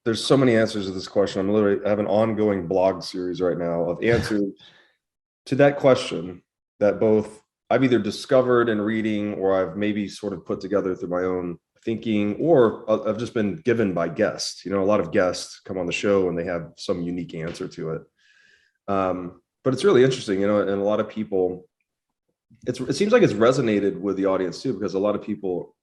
there's so many answers to this question. I have an ongoing blog series right now of answers to that question that both I've either discovered in reading or I've maybe sort of put together through my own thinking, or I've just been given by guests. A lot of guests come on the show and they have some unique answer to it. But it's really interesting, and a lot of people, it seems like it's resonated with the audience too, because a lot of people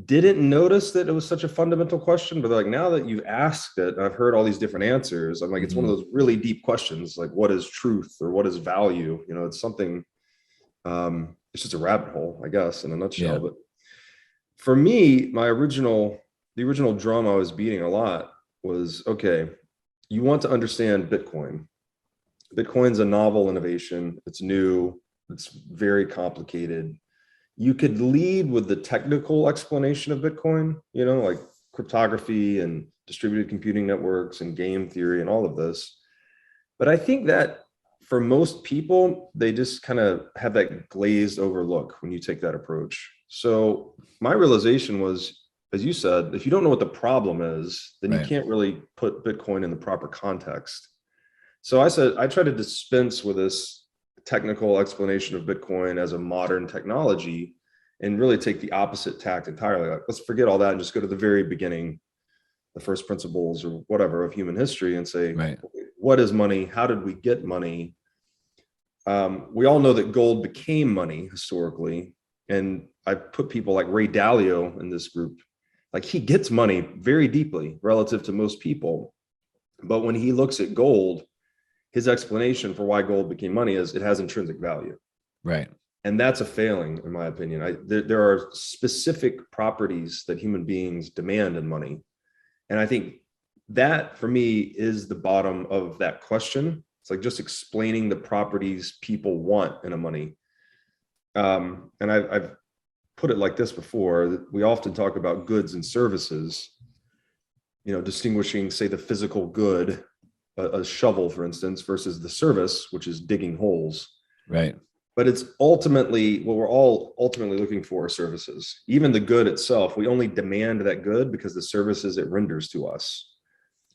didn't notice that it was such a fundamental question, but they're like, now that you've asked it, I've heard all these different answers. I'm like, it's one of those really deep questions, like what is truth or what is value? It's something, it's just a rabbit hole, I guess, in a nutshell. But for me, the original drum I was beating a lot was, okay, you want to understand Bitcoin. Bitcoin's a novel innovation. It's new. It's very complicated. You could lead with the technical explanation of Bitcoin, like cryptography and distributed computing networks and game theory and all of this. But I think that for most people, they just kind of have that glazed over look when you take that approach. So my realization was, as you said, if you don't know what the problem is, then you can't really put Bitcoin in the proper context. So I said, I try to dispense with this technical explanation of Bitcoin as a modern technology and really take the opposite tact entirely. Like, let's forget all that and just go to the very beginning, the first principles or whatever of human history, and say, what is money? How did we get money? We all know that gold became money historically. And I put people like Ray Dalio in this group. Like, he gets money very deeply relative to most people. But when he looks at gold, his explanation for why gold became money is it has intrinsic value. Right. And that's a failing, in my opinion. There are specific properties that human beings demand in money. And I think that, for me, is the bottom of that question. It's like just explaining the properties people want in a money. And I've put it like this before. We often talk about goods and services, distinguishing, say, the physical good, a shovel, for instance, versus the service, which is digging holes. Right. But it's ultimately what we're all ultimately looking for are services. Even the good itself, we only demand that good because the services it renders to us,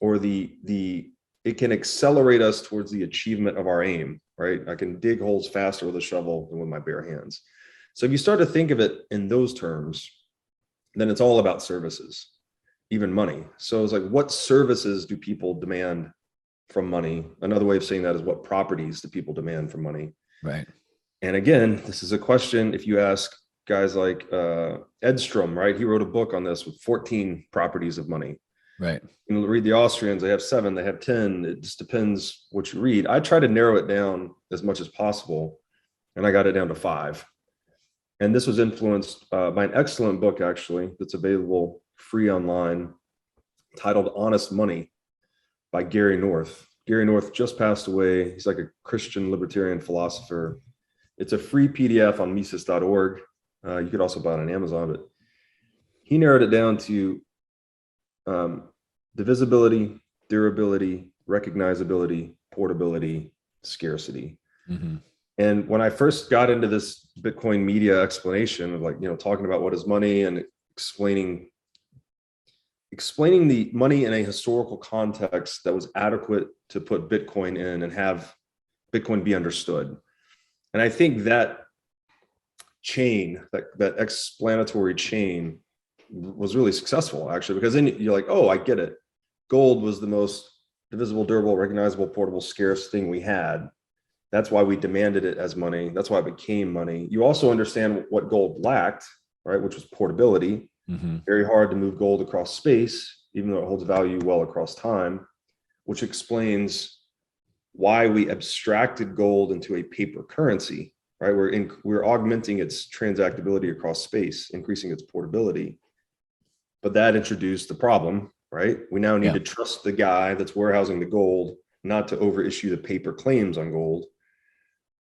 or it can accelerate us towards the achievement of our aim, right? I can dig holes faster with a shovel than with my bare hands. So if you start to think of it in those terms, then it's all about services, even money. So it's like, what services do people demand from money? Another way of saying that is, what properties do people demand from money? Right. And again, this is a question, if you ask guys like Edstrom, right? He wrote a book on this with 14 properties of money. Right. You read the Austrians, they have 7, they have 10. It just depends what you read. I try to narrow it down as much as possible, and I got it down to 5. And this was influenced by an excellent book, actually, that's available free online, titled Honest Money by Gary North. Gary North just passed away. He's like a Christian libertarian philosopher. It's a free PDF on Mises.org. You could also buy it on Amazon, but he narrowed it down to divisibility, durability, recognizability, portability, scarcity. Mm-hmm. And when I first got into this Bitcoin media explanation of, like, talking about what is money and explaining the money in a historical context that was adequate to put Bitcoin in and have Bitcoin be understood. And I think that chain, that explanatory chain, was really successful, actually, because then you're like, oh, I get it. Gold was the most divisible, durable, recognizable, portable, scarce thing we had. That's why we demanded it as money. That's why it became money. You also understand what gold lacked, right? Which was portability. Mm-hmm. Very hard to move gold across space, even though it holds value well across time, which explains why we abstracted gold into a paper currency, right? We're augmenting its transactability across space, increasing its portability. But that introduced the problem, right? We now need to trust the guy that's warehousing the gold not to overissue the paper claims on gold.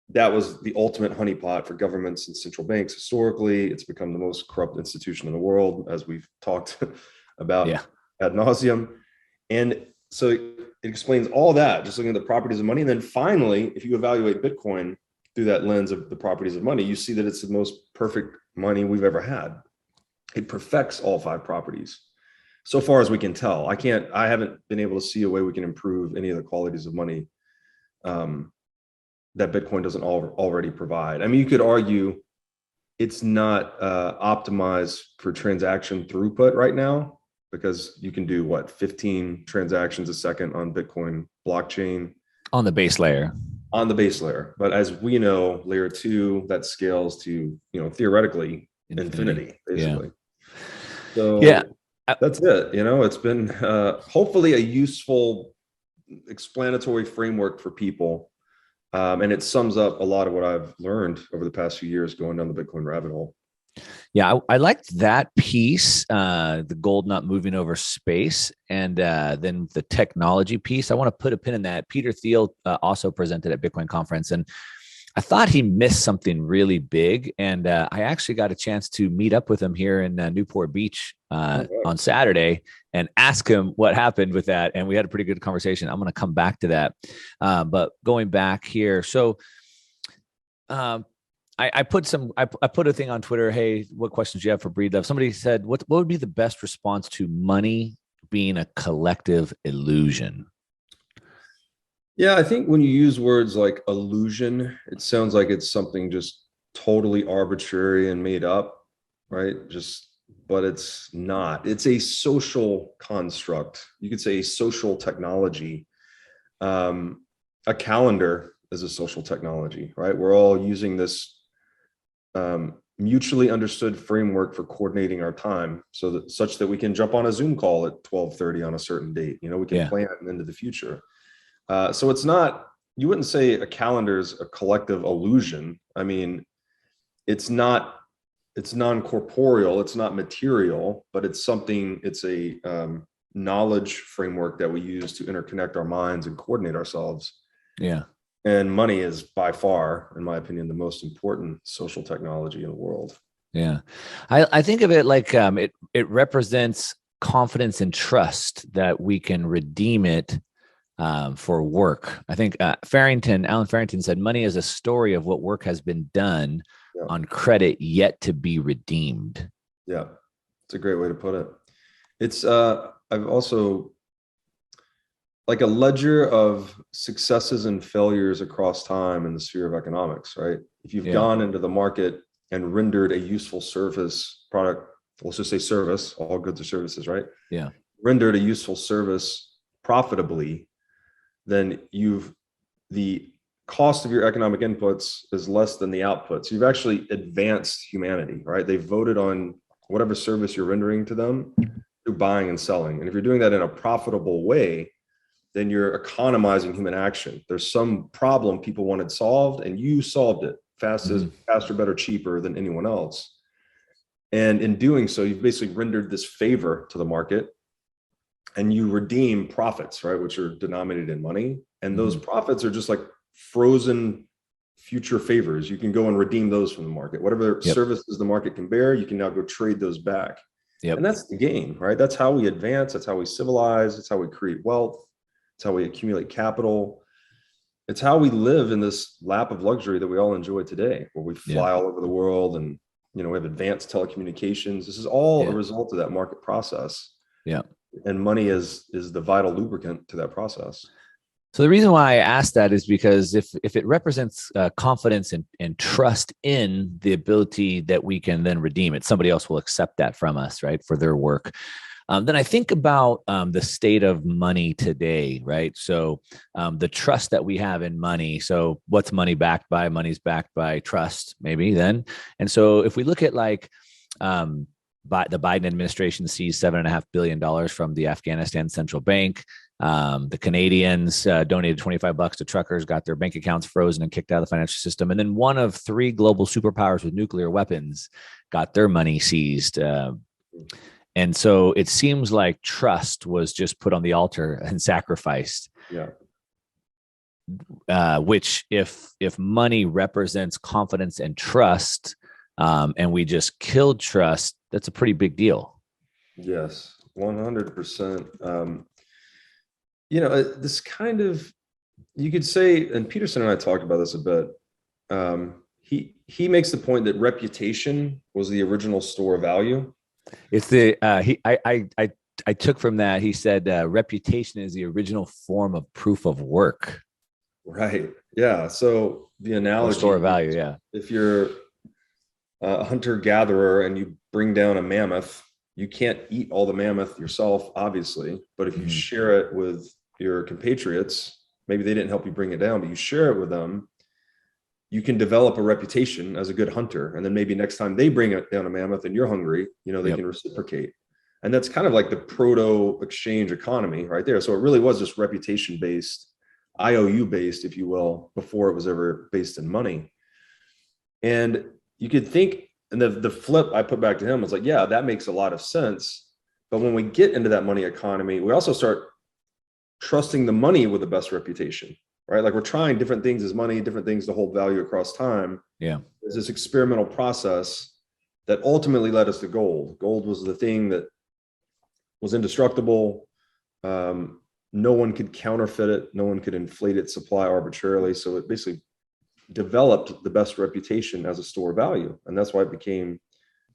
That was the ultimate honeypot for governments and central banks. Historically, it's become the most corrupt institution in the world, as we've talked about ad nauseum. And so it explains all that, just looking at the properties of money. And then finally, if you evaluate Bitcoin through that lens of the properties of money, you see that it's the most perfect money we've ever had. It perfects all 5 properties. so far as we can tell. I haven't been able to see a way we can improve any of the qualities of money that Bitcoin doesn't already provide. I mean, you could argue it's not optimized for transaction throughput right now, because you can do what, 15 transactions a second on Bitcoin blockchain on the base layer. On the base layer. But as we know, layer 2, that scales to, theoretically infinity basically. Yeah. So yeah, that's it. It's been hopefully a useful explanatory framework for people. And it sums up a lot of what I've learned over the past few years going down the Bitcoin rabbit hole. Yeah, I liked that piece, the gold not moving over space, and then the technology piece. I want to put a pin in that. Peter Thiel also presented at Bitcoin conference, and I thought he missed something really big. And I actually got a chance to meet up with him here in Newport Beach on Saturday and ask him what happened with that. And we had a pretty good conversation. I'm going to come back to that. But going back here, so I put a thing on Twitter. Hey, what questions do you have for Breedlove? Somebody said, what would be the best response to money being a collective illusion? Yeah, I think when you use words like illusion, it sounds like it's something just totally arbitrary and made up, right? But it's not. It's a social construct. You could say a social technology. A calendar is a social technology, right? We're all using this mutually understood framework for coordinating our time, such that we can jump on a Zoom call at 12:30 on a certain date. We can plan into the future. So it's not, you wouldn't say a calendar is a collective illusion. I mean, it's non-corporeal, it's not material, but it's a knowledge framework that we use to interconnect our minds and coordinate ourselves. Yeah. And money is by far, in my opinion, the most important social technology in the world. Yeah. I think of it like it represents confidence and trust that we can redeem it for work. I think Alan Farrington said, money is a story of what work has been done on credit yet to be redeemed. Yeah, it's a great way to put it. It's I've also like a ledger of successes and failures across time in the sphere of economics, right? If you've gone into the market and rendered a useful service product, let's just say service, all goods or services, right? Yeah. Rendered a useful service profitably, then the cost of your economic inputs is less than the outputs. You've actually advanced humanity, right? They voted on whatever service you're rendering to them through buying and selling. And if you're doing that in a profitable way, then you're economizing human action. There's some problem people wanted solved and you solved it faster, better, cheaper than anyone else. And in doing so, you've basically rendered this favor to the market, and you redeem profits, right, which are denominated in money. And those profits are just like frozen future favors. You can go and redeem those from the market. Whatever services the market can bear, you can now go trade those back. And that's the game, right? That's how we advance. That's how we civilize. It's how we create wealth. It's how we accumulate capital. It's how we live in this lap of luxury that we all enjoy today, where we fly all over the world and, we have advanced telecommunications. This is all a result of that market process. Yeah. And money is the vital lubricant to that process. So the reason why I asked that is because if it represents confidence and trust in the ability that we can then redeem it, somebody else will accept that from us, right, for their work. Then I think about the state of money today, right? So the trust that we have in money. So what's money backed by? Money's backed by trust, maybe then. And so if we look at like the Biden administration sees $7.5 billion from the Afghanistan central bank. The Canadians donated $25 to truckers, got their bank accounts frozen and kicked out of the financial system. And then one of three global superpowers with nuclear weapons got their money seized. And so it seems like trust was just put on the altar and sacrificed. Yeah. Which if money represents confidence and trust, and we just killed trust, that's a pretty big deal. Yes, 100%. This kind of, you could say, and Peterson and I talked about this a bit. He makes the point that reputation was the original store of value. It's the I I took from that, he said, reputation is the original form of proof of work. Right. Yeah. So the Or analogy, store of value. Yeah. if you're a hunter gatherer and you bring down a mammoth, you can't eat all the mammoth yourself, obviously. But if you share it with your compatriots, maybe they didn't help you bring it down, but you share it with them, you can develop a reputation as a good hunter. And then maybe next time they bring it down a mammoth and you're hungry, they can reciprocate. And that's kind of like the proto exchange economy right there. So it really was just reputation based, IOU based, if you will, before it was ever based in money. And you could think, and the flip I put back to him was like, yeah, that makes a lot of sense. But when we get into that money economy, we also start trusting the money with the best reputation, right? Like we're trying different things as money, different things to hold value across time. Yeah. There's this experimental process that ultimately led us to gold. Gold was the thing that was indestructible. No one could counterfeit it. No one could inflate its supply arbitrarily. So it basically developed the best reputation as a store of value. And that's why it became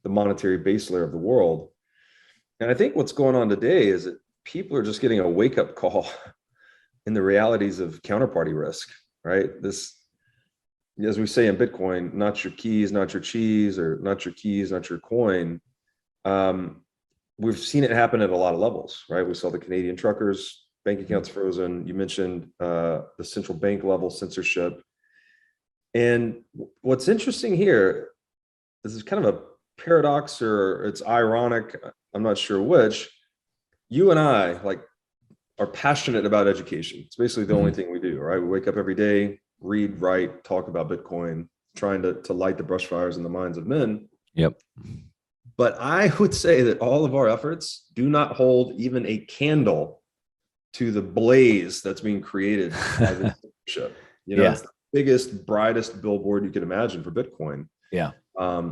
the monetary base layer of the world. And I think what's going on today is that people are just getting a wake-up call in the realities of counterparty risk, right? This, as we say in Bitcoin, not your keys, not your cheese, or not your keys, not your coin. We've seen it happen at a lot of levels, right? We saw the Canadian truckers, bank accounts frozen. You mentioned the central bank level censorship. And what's interesting here, this is kind of a paradox, or it's ironic, I'm not sure which. You and I are passionate about education. It's basically the only thing we do, right? We wake up every day, read, write, talk about Bitcoin, trying to light the brush fires in the minds of men. Yep. But I would say that all of our efforts do not hold even a candle to the blaze that's being created by this censorship. It's the biggest, brightest billboard you can imagine for Bitcoin. Yeah.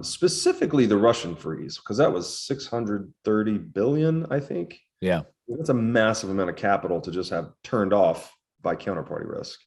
Specifically the Russian freeze, because that was 630 billion, I think. Yeah. That's a massive amount of capital to just have turned off by counterparty risk.